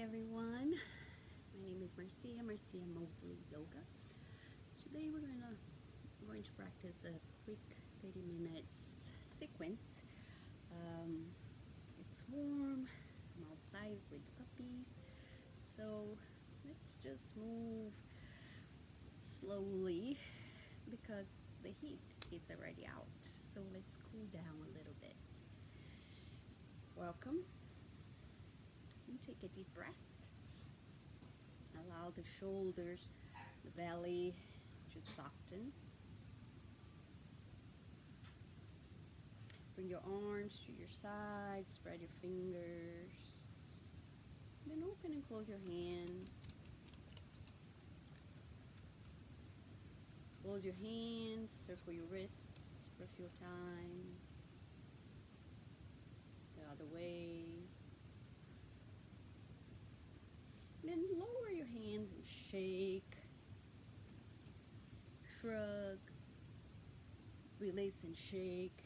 everyone. My name is Marcia Mosley Yoga. Today we're going to practice a quick 30 minutes sequence. It's warm. I'm outside with the puppies, so let's just move slowly because the heat is already out. So let's cool down a little bit. Welcome. And take a deep breath. Allow the shoulders, the belly to soften. Bring your arms to your sides, spread your fingers. Then open and close your hands. Close your hands, circle your wrists for a few times. The other way. Then lower your hands and shake. Shrug. Release and shake.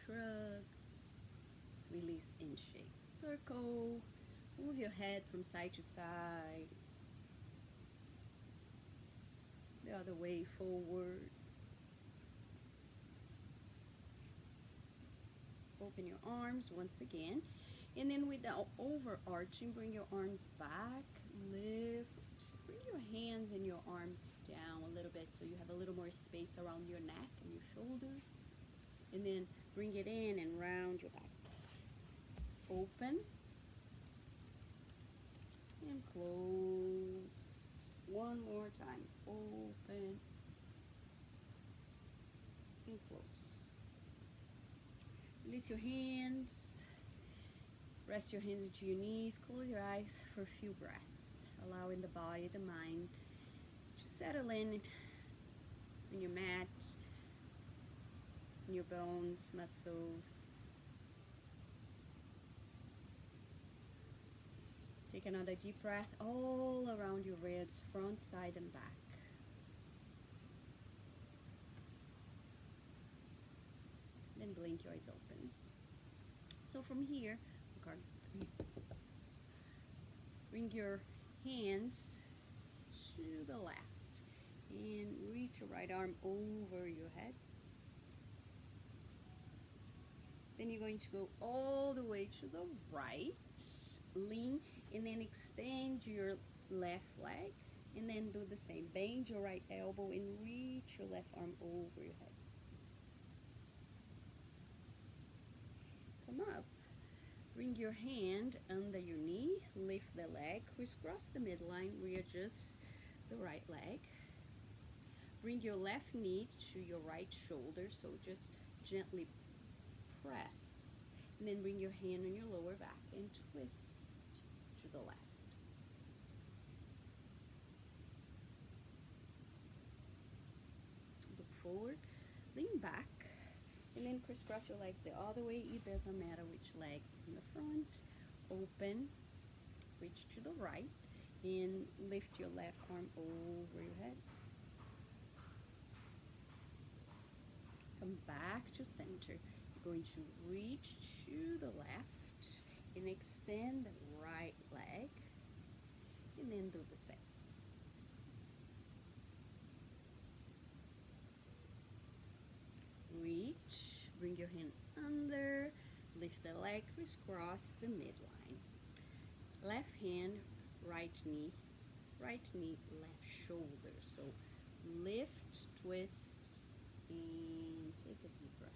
Shrug. Release and shake. Circle. Move your head from side to side. The other way forward. Open your arms once again. And then with the overarching, bring your arms back, lift. Bring your hands and your arms down a little bit so you have a little more space around your neck and your shoulders. And then bring it in and round your back. Open and close. One more time. Open and close. Release your hands. Rest your hands into your knees. Close your eyes for a few breaths. Allowing the body, the mind to settle in your mat, in your bones, muscles. Take another deep breath all around your ribs, front, side, and back. Then blink your eyes open. So from here, bring your hands to the left and reach your right arm over your head. Then you're going to go all the way to the right, lean, and then extend your left leg, and then do the same. Bend your right elbow and reach your left arm over your head. Come up. Bring your hand under your knee, lift the leg, crisscross the midline, readjust the right leg. Bring your left knee to your right shoulder, so just gently press. And then bring your hand on your lower back and twist to the left. Look forward, lean back, and then crisscross your legs the other way. It doesn't matter which legs. In the front, open, reach to the right, and lift your left arm over your head. Come back to center. You're going to reach to the left and extend the right leg, and then do the same. Reach, bring your hand under, lift the leg, crisscross the midline. Left hand, right knee, left shoulder. So lift, twist, and take a deep breath.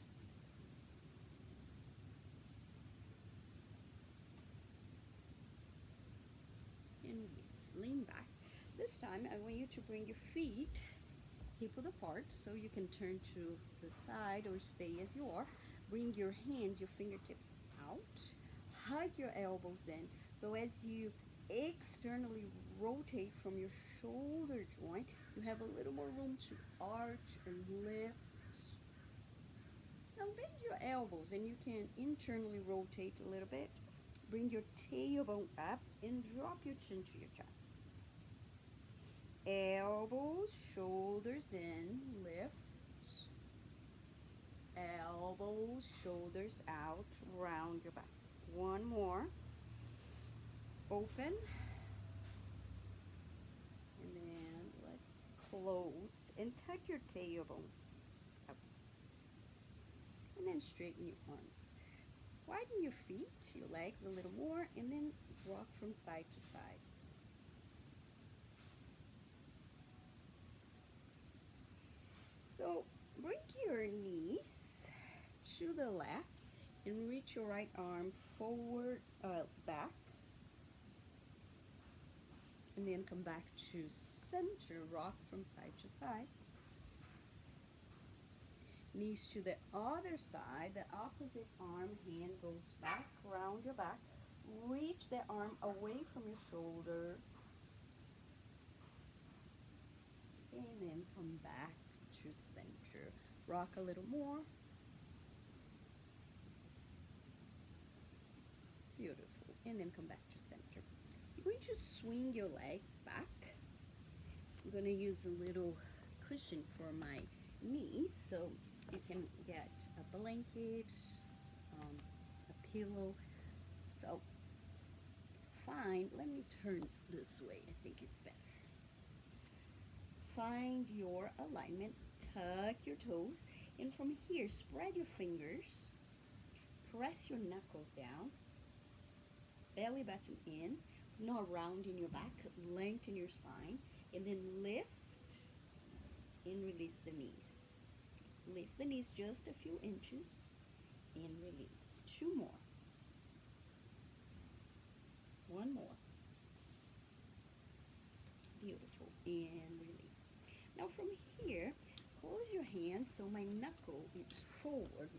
And release. Lean back. This time I want you to bring your feet hip-width apart so you can turn to the side or stay as you are. Bring your hands, your fingertips out. Hug your elbows in. So as you externally rotate from your shoulder joint, you have a little more room to arch and lift. Now bend your elbows and you can internally rotate a little bit. Bring your tailbone up and drop your chin to your chest. Elbows, shoulders in, lift. Elbows, shoulders out, round your back. One more. open, and then let's close and tuck your tailbone up, and then straighten your arms. Widen your feet, your legs a little more, and then rock from side to side. So bring your knees to the left and reach your right arm forward, back, and then come back to center, rock from side to side. Knees to the other side, the opposite arm, hand goes back around your back. Reach the arm away from your shoulder, and then come back to center. Rock a little more. Beautiful. And then come back to center. You're going to swing your legs back. I'm going to use a little cushion for my knees, so you can get a blanket, a pillow. So find, let me turn this way, I think it's better. Find your alignment, tuck your toes, and from here, spread your fingers, press your knuckles down, belly button in, not rounding your back, lengthen your spine, and then lift and release the knees. Lift the knees just a few inches and release. 2 more. 1 more. Beautiful. And release. Now from here, close your hand so my knuckle is forward.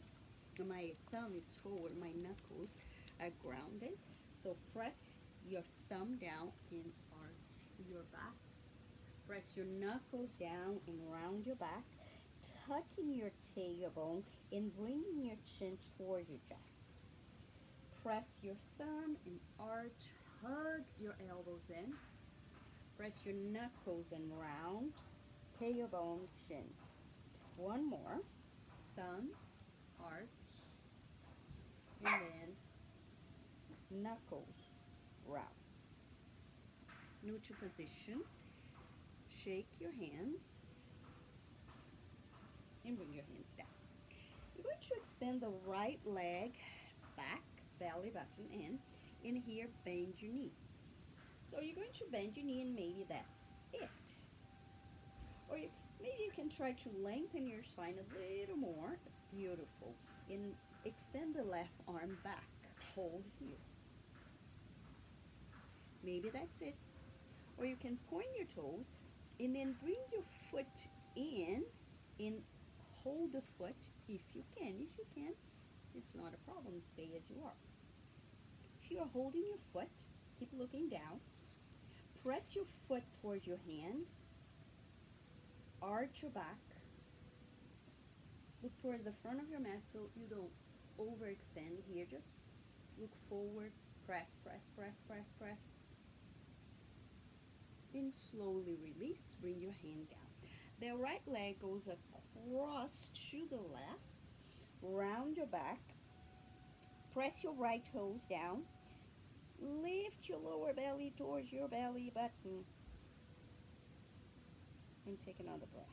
My thumb is forward. My knuckles are grounded. So press your thumb down and arch your back. Press your knuckles down and round your back. Tucking your tailbone and bringing your chin toward your chest. Press your thumb and arch. Hug your elbows in. Press your knuckles and round. Tailbone, chin. 1 more. Thumbs, arch. And then knuckles, round. Neutral position. Shake your hands and bring your hands down. You're going to extend the right leg back, belly button in. In here, bend your knee. So you're going to bend your knee and maybe that's it. Or maybe you can try to lengthen your spine a little more. Beautiful. And extend the left arm back. Hold here. Maybe that's it. Or you can point your toes and then bring your foot in and hold the foot if you can. If you can, it's not a problem. Stay as you are. If you are holding your foot, keep looking down. Press your foot towards your hand. Arch your back. Look towards the front of your mat so you don't overextend here. Just look forward. Press, press, press, press, press. Then slowly release. Bring your hand down. The right leg goes across to the left. Round your back. Press your right toes down. Lift your lower belly towards your belly button. And take another breath.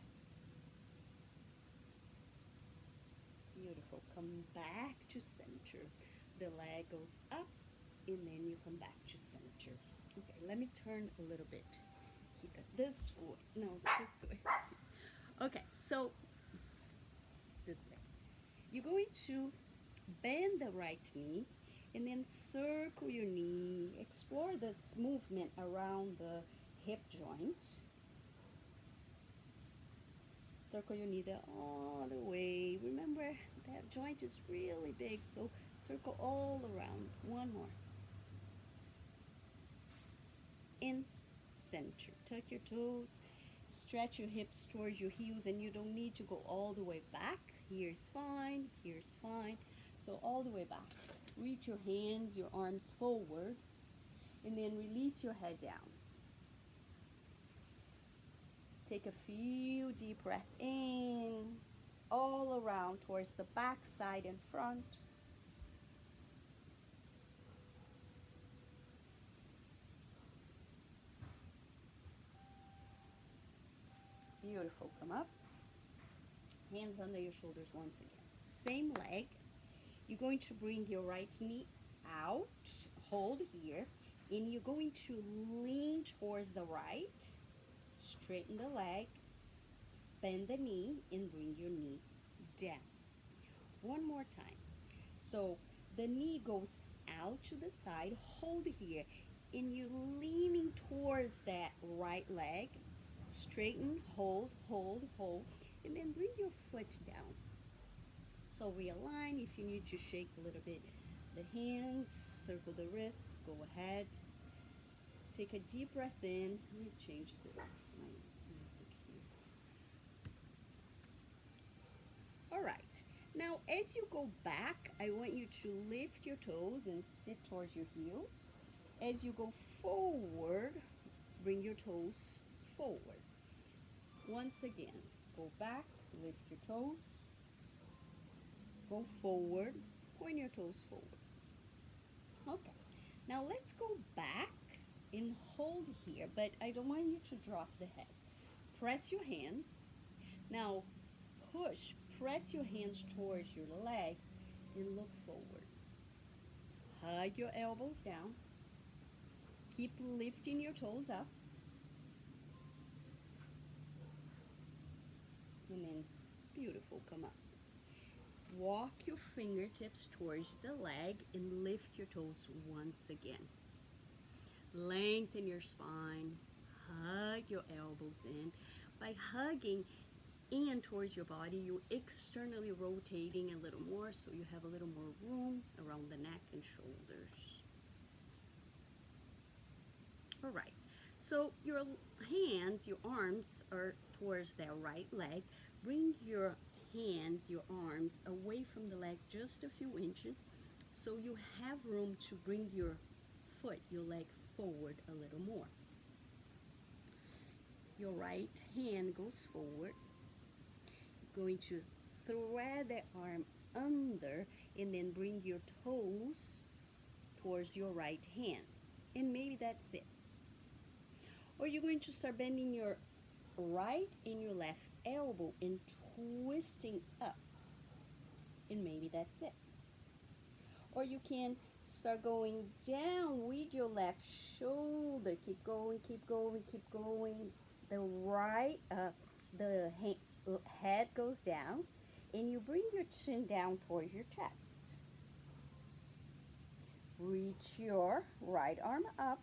Beautiful. Come back to center. The leg goes up and then you come back to center. Okay, let me turn a little bit. Keep it this way. No, this way. Okay, so this way. You're going to bend the right knee and then circle your knee. Explore this movement around the hip joint. Circle your knee there all the way. Remember, that joint is really big, so circle all around. 1 more. In center. Tuck your toes. Stretch your hips towards your heels, and you don't need to go all the way back. Here's fine. Here's fine. So all the way back. Reach your hands, your arms forward, and then release your head down. Take a few deep breaths in, all around towards the back, side, and front. Beautiful. Come up. Hands under your shoulders once again. Same leg. You're going to bring your right knee out. Hold here. And you're going to lean towards the right. Straighten the leg. Bend the knee and bring your knee down. One more time. So the knee goes out to the side. Hold here. And you're leaning towards that right leg. Straighten, hold, hold, hold. And then bring your foot down. So realign. If you need to shake a little bit the hands, circle the wrists, go ahead. Take a deep breath in. Let me change this to my music here. All right. Now, as you go back, I want you to lift your toes and sit towards your heels. As you go forward, bring your toes forward. Once again, go back, lift your toes, go forward, point your toes forward. Okay, now let's go back and hold here, but I don't want you to drop the head. Press your hands. Now press your hands towards your legs and look forward. Hug your elbows down. Keep lifting your toes up. And then, beautiful, come up. Walk your fingertips towards the leg and lift your toes once again. Lengthen your spine. Hug your elbows in. By hugging in towards your body, you're externally rotating a little more, so you have a little more room around the neck and shoulders. All right. So your hands, your arms are towards that right leg. Bring your hands, your arms away from the leg just a few inches so you have room to bring your foot, your leg forward a little more. Your right hand goes forward. You're going to thread the arm under and then bring your toes towards your right hand. And maybe that's it. Or you're going to start bending your right and your left elbow and twisting up. And maybe that's it. Or you can start going down with your left shoulder. Keep going, keep going, keep going. The head goes down, and you bring your chin down towards your chest. Reach your right arm up.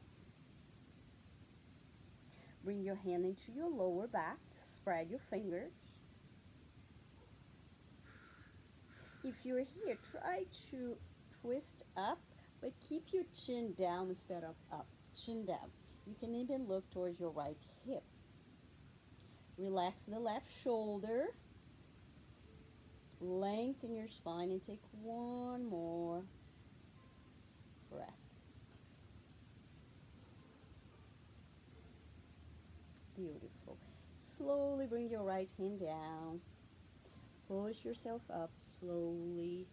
Bring your hand into your lower back. Spread your fingers. If you're here, try to twist up, but keep your chin down instead of up. Chin down. You can even look towards your right hip. Relax the left shoulder. Lengthen your spine and take one more breath. Beautiful. Slowly bring your right hand down. Push yourself up slowly.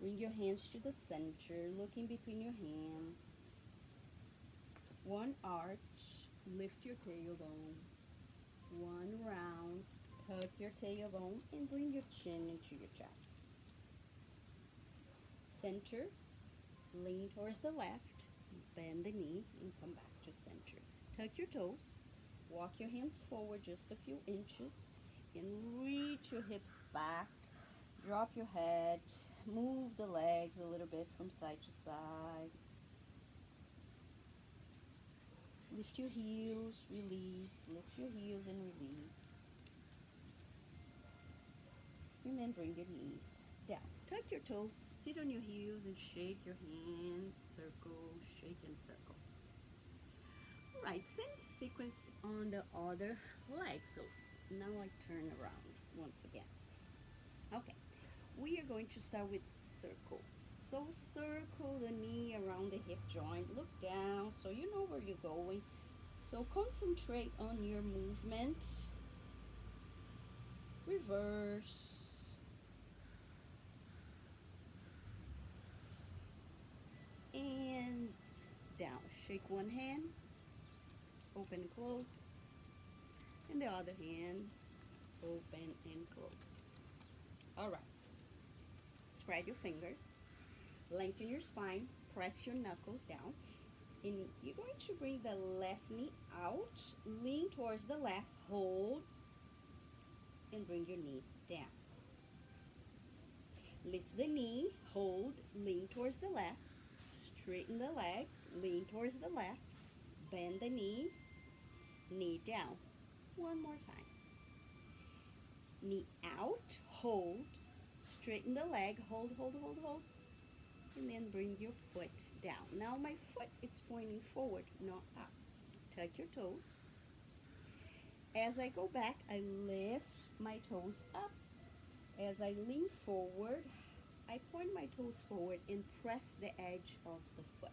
Bring your hands to the center, looking between your hands. One arch, lift your tailbone. One round, tuck your tailbone and bring your chin into your chest. Center, lean towards the left, bend the knee and come back to center. Tuck your toes, walk your hands forward just a few inches and reach your hips back. Drop your head, move the legs a little bit from side to side. Lift your heels, release, lift your heels and release. And then bring your knees down. Tuck your toes, sit on your heels and shake your hands, circle, shake and circle. All right, same sequence on the other leg. So now I turn around once again. Okay, we are going to start with circles. So circle the knee around the hip joint, look down so you know where you're going. So concentrate on your movement. Reverse. And down. Shake one hand, open and close. And the other hand, open and close. All right. Spread your fingers, lengthen your spine, press your knuckles down, and you're going to bring the left knee out, lean towards the left, hold, and bring your knee down. Lift the knee, hold, lean towards the left, straighten the leg, lean towards the left, bend the knee, knee down. One more time. Knee out, hold, straighten the leg, hold, hold, hold, hold, and then bring your foot down. Now my foot, it's pointing forward, not up. Tuck your toes. As I go back, I lift my toes up. As I lean forward, I point my toes forward and press the edge of the foot.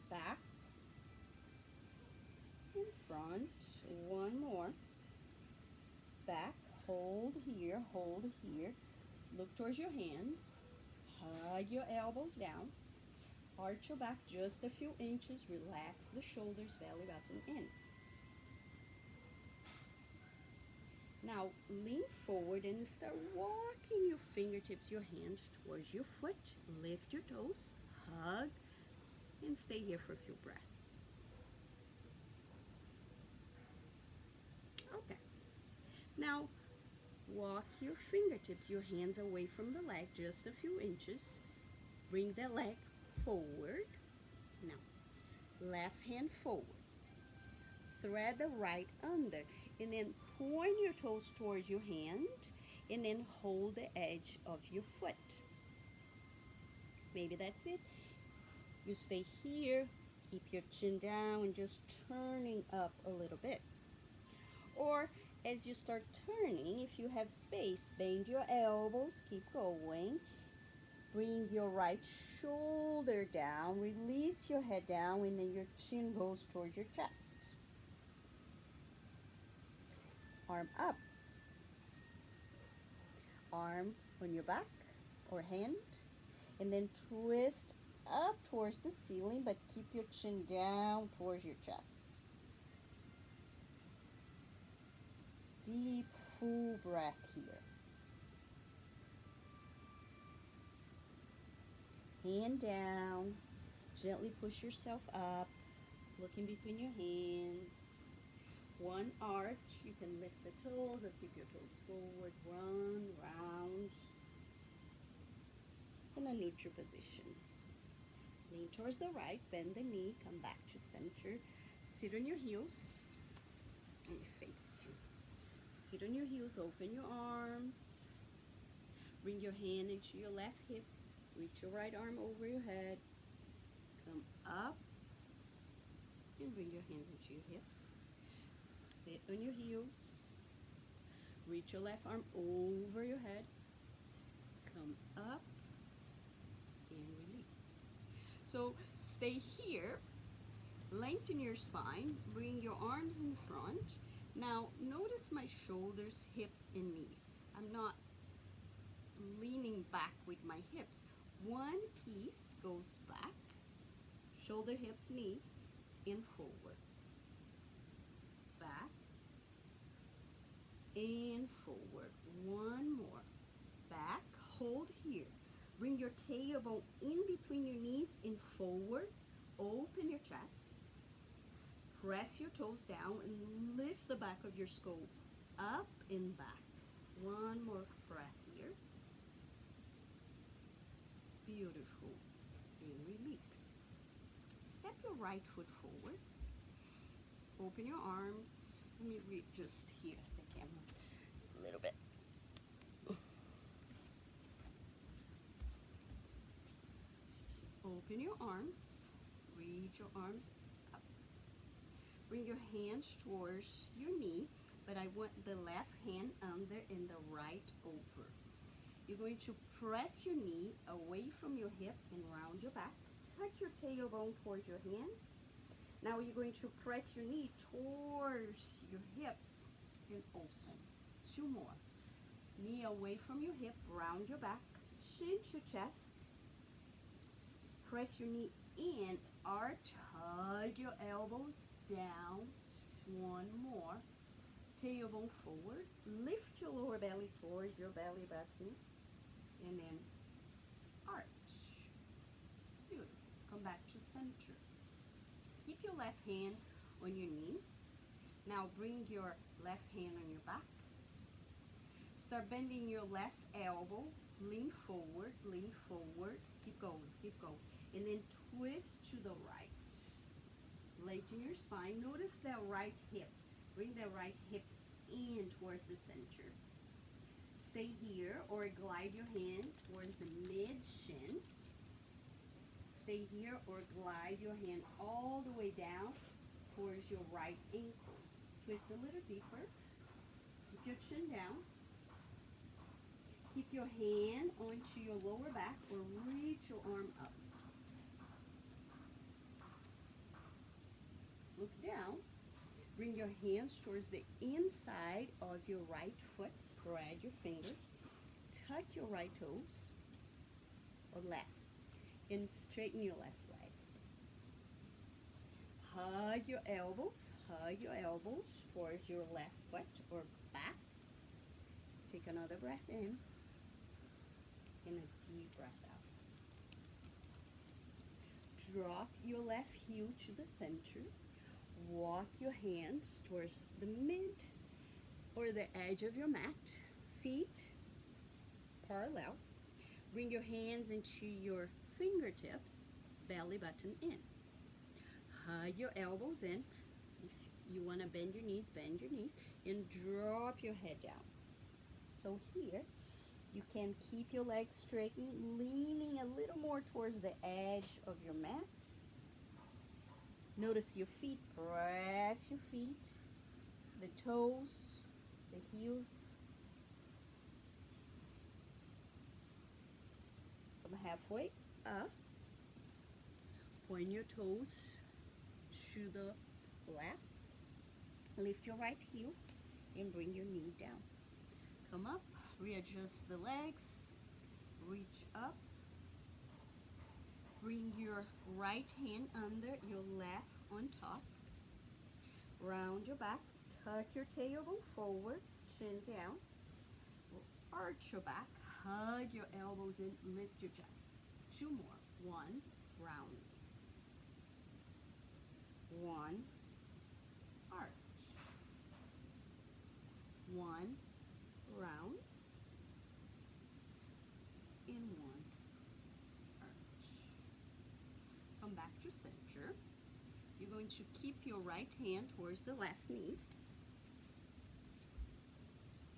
Back, in front, one more. Back, hold here, look towards your hands, hug your elbows down, arch your back just a few inches, relax the shoulders, belly button in. Now lean forward and start walking your fingertips, your hands towards your foot, lift your toes, hug, and stay here for a few breaths. Okay. Now walk your fingertips, your hands away from the leg just a few inches. Bring the leg forward. Now, left hand forward. Thread the right under. And then point your toes towards your hand. And then hold the edge of your foot. Maybe that's it. You stay here. Keep your chin down and just turning up a little bit. Or as you start turning, if you have space, bend your elbows, keep going. Bring your right shoulder down, release your head down, and then your chin goes towards your chest. Arm up. Arm on your back or hand, and then twist up towards the ceiling, but keep your chin down towards your chest. Deep, full breath here. Hand down, gently push yourself up, looking between your hands. One arch, you can lift the toes or keep your toes forward, run, round, in a neutral position. Lean towards the right, bend the knee, come back to center, sit on your heels, and you face you. Sit on your heels, open your arms, bring your hand into your left hip, reach your right arm over your head, come up, and bring your hands into your hips. Sit on your heels, reach your left arm over your head, come up, and release. So stay here, lengthen your spine, bring your arms in front. Now notice my shoulders, hips, and knees. I'm not leaning back with my hips. One piece goes back, shoulder, hips, knee, and forward. Back and forward. One more. Back, hold here. Bring your tailbone in between your knees and forward. Open your chest. Press your toes down and lift the back of your skull up and back. One more breath here. Beautiful. And release. Step your right foot forward. Open your arms. Let me read just here the camera a little bit. Open your arms. Reach your arms up. Bring your hands towards your knee, but I want the left hand under and the right over. You're going to press your knee away from your hip and round your back. Tuck your tailbone towards your hand. Now you're going to press your knee towards your hips and open. Two more. Knee away from your hip, round your back, chin to chest. Press your knee in, arch, hug your elbows down. One more. tailbone forward. Lift your lower belly towards your belly button. And then arch. Good. Come back to center. Keep your left hand on your knee. Now bring your left hand on your back. Start bending your left elbow. Lean forward, keep going, and then twist to the right. Lengthen your spine. Notice that right hip. Bring that right hip in towards the center. Stay here or glide your hand towards the mid shin. Stay here or glide your hand all the way down towards your right ankle. Twist a little deeper. Keep your chin down. Keep your hand onto your lower back or reach your arm up. Look down. Bring your hands towards the inside of your right foot. Spread your fingers. Tuck your right toes or left and straighten your left leg. Hug your elbows towards your left foot or back. Take another breath in and a deep breath out. Drop your left heel to the center. Walk your hands towards the mid or the edge of your mat. Feet parallel. Bring your hands into your fingertips, belly button in. Hug your elbows in. If you want to bend your knees, and drop your head down. So here, you can keep your legs straightened, leaning a little more towards the edge of your mat. Notice your feet. Press your feet, the toes, the heels. Come halfway up. Point your toes to the left. Lift your right heel and bring your knee down. Come up, readjust the legs, reach up. Bring your right hand under your left on top. Round your back, tuck your tailbone forward, chin down. Arch your back, hug your elbows in, lift your chest. 2 more. 1, round. 1, arch. 1, round. And 1, arch. Come back to center. You're going to keep your right hand towards the left knee.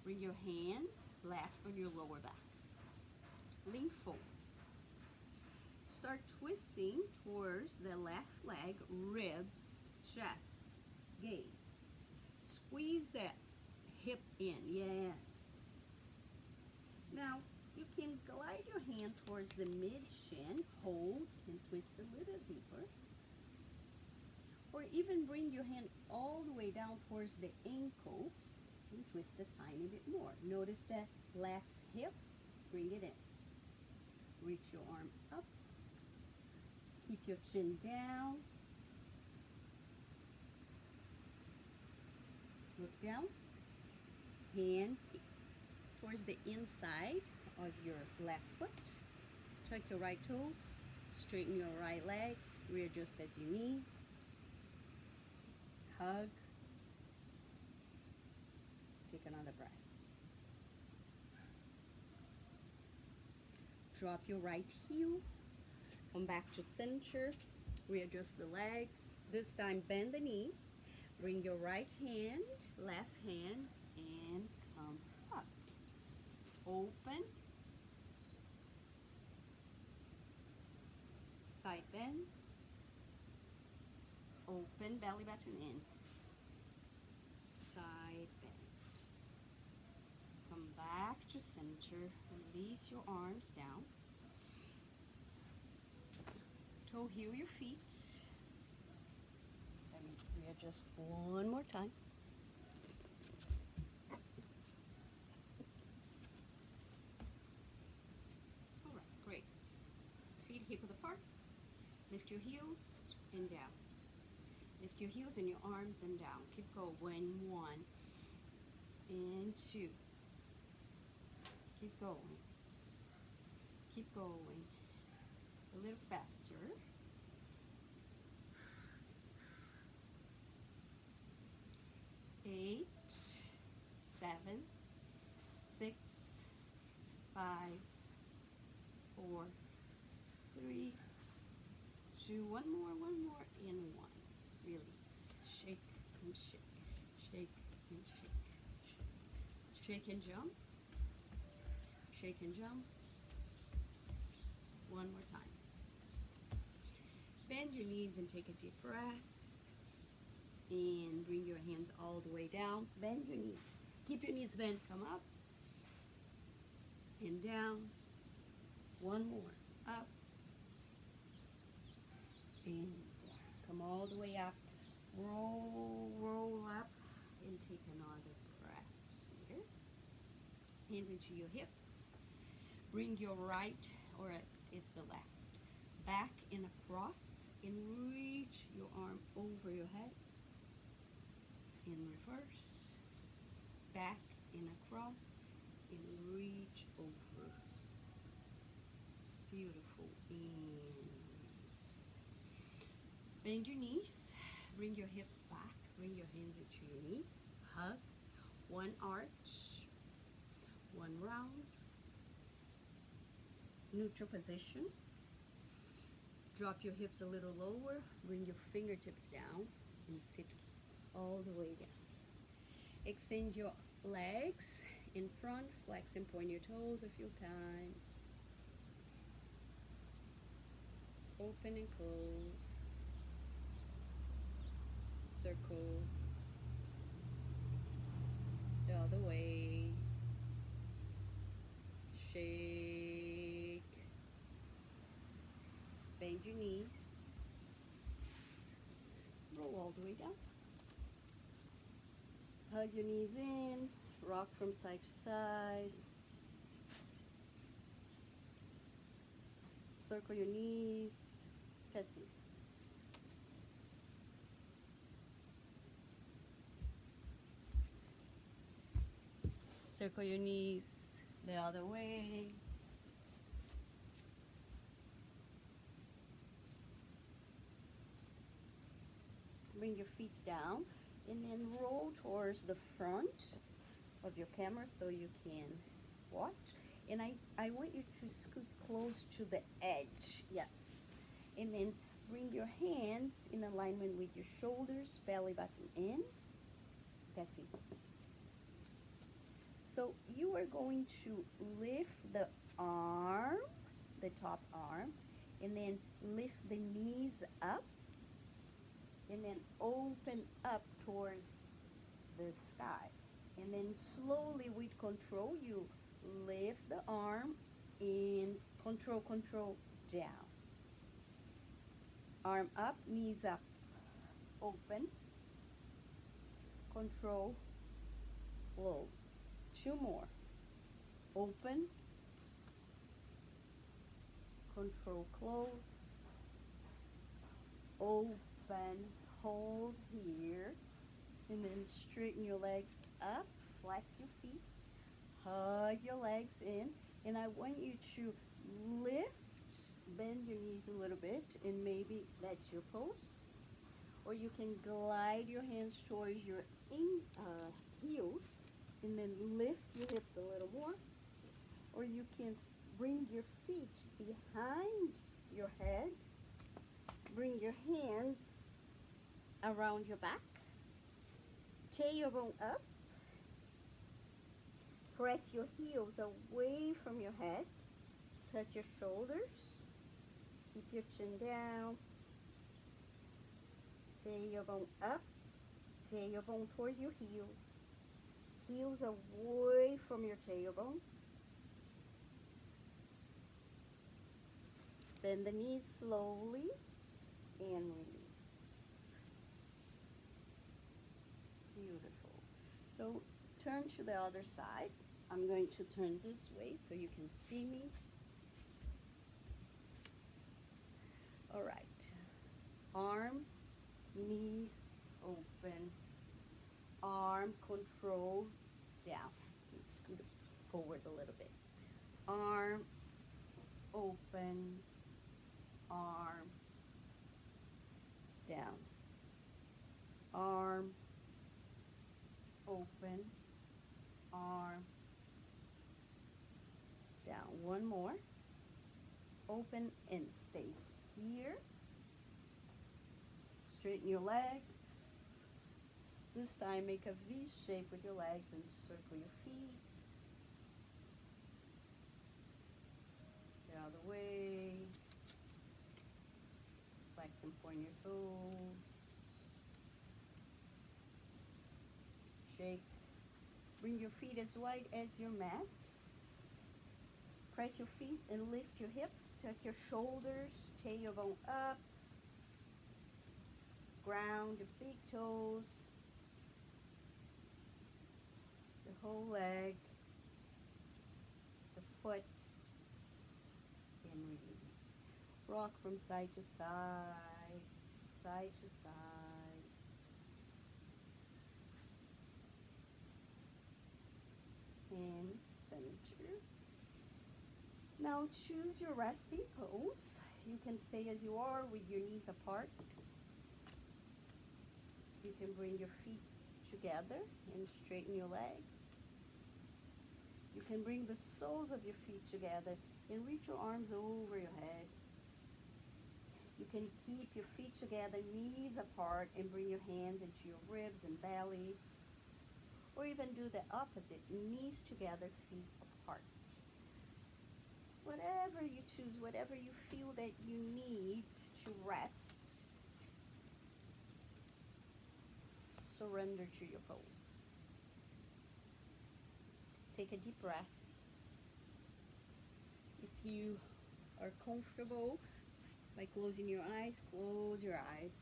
Bring your hand left on your lower back. Lean forward. Start twisting towards the left leg, ribs, chest, gaze. Squeeze that hip in, yes. Now, you can glide your hand towards the mid-shin, hold, and twist a little deeper. Or even bring your hand all the way down towards the ankle and twist a tiny bit more. Notice that left hip, bring it in. Reach your arm up. Keep your chin down. Look down. Hands towards the inside of your left foot. Tuck your right toes. Straighten your right leg. Readjust as you need. Hug. Take another breath. Drop your right heel. Come back to center. Readjust the legs. This time bend the knees. Bring your right hand, left hand, and come up. Open. Side bend. Open, belly button in. Side bend. Come back to center. Release your arms down. Toe heel your feet. Let me readjust one more time. All right, great. Feet hip width apart. Lift your heels and down. Lift your heels and your arms and down. Keep going. 1, and 2. Keep going. Keep going. A little faster. 8, 7, 6, 5, 4, 3, 2, one more, and 1. Release. Shake and shake. Shake and shake. Shake and jump. Shake and jump. One more time. Bend your knees and take a deep breath. And bring your hands all the way down. Bend your knees. Keep your knees bent. Come up and down. One more. Up and down. Come all the way up. Roll up and take another breath here. Hands into your hips. Bring your right, or it's the left, back and across, and reach your arm over your head. In reverse, back and across, and reach over. Beautiful. And release. Bend your knees. Bring your hips back. Bring your hands into your knees. Hug. One arch. One round. Neutral position. Drop your hips a little lower. Bring your fingertips down and sit all the way down. Extend your legs in front. Flex and point your toes a few times. Open and close. Circle. The other way. Shake. Bend your knees. Roll all the way down. Hug your knees in. Rock from side to side. Circle your knees. That's it. Circle your knees the other way. Bring your feet down and then roll towards the front of your camera so you can watch. And I want you to scoot close to the edge. Yes. And then bring your hands in alignment with your shoulders, belly button in. That's it. So you are going to lift the arm, the top arm, and then lift the knees up, and then open up towards the sky. And then slowly with control, you lift the arm and control down. Arm up, knees up, open, control, close. 2 more. Open, control, close, open, hold here, and then straighten your legs up, flex your feet, hug your legs in, and I want you to lift, bend your knees a little bit, and maybe that's your pose, or you can glide your hands towards your heels, and then lift your hips a little more, or you can bring your feet behind your head, bring your hands around your back, tailbone up, press your heels away from your head, touch your shoulders, keep your chin down, tailbone up, tailbone towards your heels away from your tailbone. Bend the knees slowly and release. Beautiful. So turn to the other side. I'm going to turn this way so you can see me. All right. Arm, knees open. Arm control down. And scoot it forward a little bit. Arm, open, arm, down. Arm, open, arm, down. One more. Open and stay here. Straighten your legs. This time make a V shape with your legs and circle your feet. Get out of the way. Flex and point your toes. Shake. Bring your feet as wide as your mat. Press your feet and lift your hips. Tuck your shoulders, tailbone up. Ground the big toes. The whole leg. The foot. And release. Rock from side to side. Side to side. And center. Now choose your resting pose. You can stay as you are with your knees apart. You can bring your feet together and straighten your legs. You can bring the soles of your feet together and reach your arms over your head. You can keep your feet together, knees apart, and bring your hands into your ribs and belly. Or even do the opposite, knees together, feet apart. Whatever you choose, whatever you feel that you need to rest, surrender to your pose. Take a deep breath. If you are comfortable by closing your eyes, close your eyes.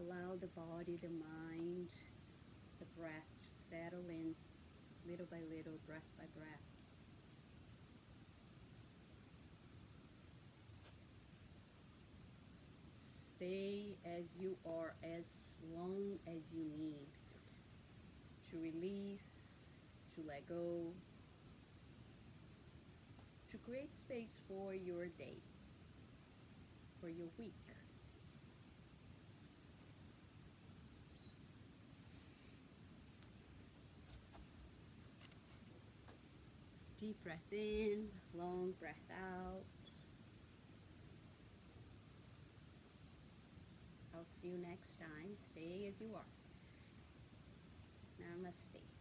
Allow the body, the mind, the breath to settle in little by little, breath by breath. Stay as you are as long as you need to release, to let go, to create space for your day, for your week. Deep breath in, long breath out. I'll see you next time. Stay as you are. Namaste.